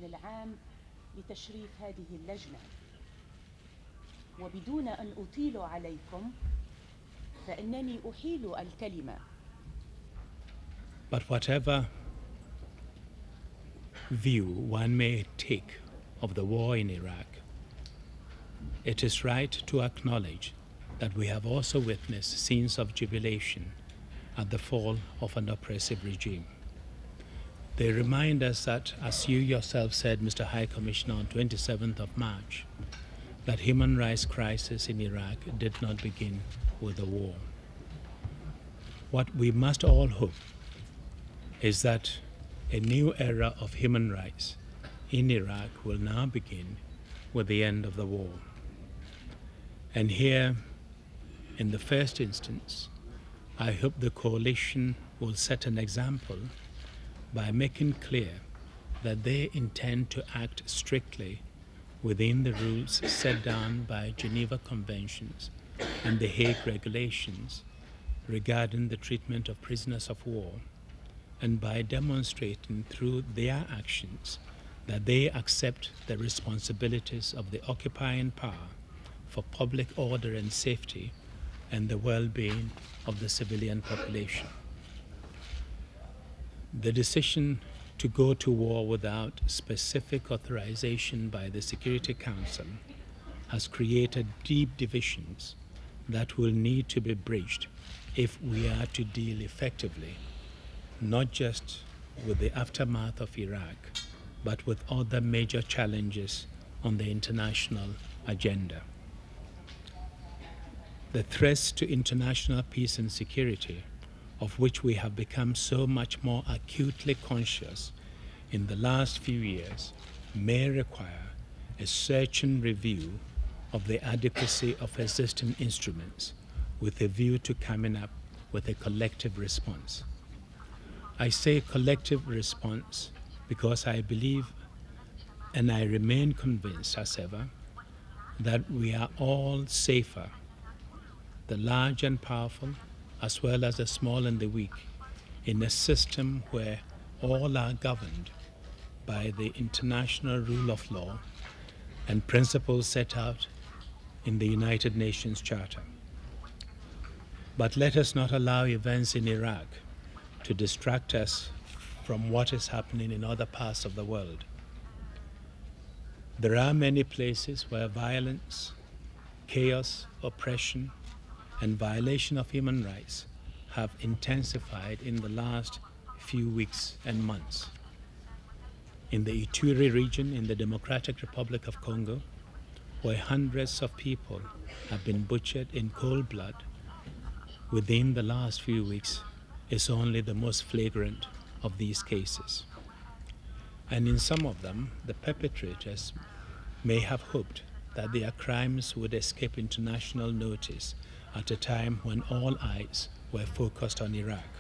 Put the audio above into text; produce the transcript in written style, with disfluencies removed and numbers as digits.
الأمن العام لتشريف هذه اللجنة. وبدون أن أطيل عليكم فإنني أحيل الكلمة. But whatever view one may take of the war in Iraq, it is right to acknowledge that we have also witnessed scenes of jubilation at the fall of an oppressive regime. They remind us that, as you yourself said, Mr. High Commissioner, on 27th of March, that human rights crisis in Iraq did not begin with the war. What we must all hope is that a new era of human rights in Iraq will now begin with the end of the war. And here, in the first instance, I hope the coalition will set an example by making clear that they intend to act strictly within the rules set down by Geneva Conventions and the Hague Regulations regarding the treatment of prisoners of war, and by demonstrating through their actions that they accept the responsibilities of the occupying power for public order and safety and the well-being of the civilian population. The decision to go to war without specific authorization by the Security Council has created deep divisions that will need to be bridged if we are to deal effectively, not just with the aftermath of Iraq, but with other major challenges on the international agenda. The threats to international peace and security, of which we have become so much more acutely conscious in the last few years, may require a searching review of the adequacy of existing instruments with a view to coming up with a collective response. I say collective response because I believe, and I remain convinced as ever, that we are all safer, the large and powerful, as well as the small and the weak, in a system where all are governed by the international rule of law and principles set out in the United Nations Charter. But let us not allow events in Iraq to distract us from what is happening in other parts of the world. There are many places where violence, chaos, oppression, and violation of human rights have intensified in the last few weeks and months. In the Ituri region in the Democratic Republic of Congo, where hundreds of people have been butchered in cold blood within the last few weeks, is only the most flagrant of these cases. And in some of them, the perpetrators may have hoped that their crimes would escape international notice at a time when all eyes were focused on Iraq.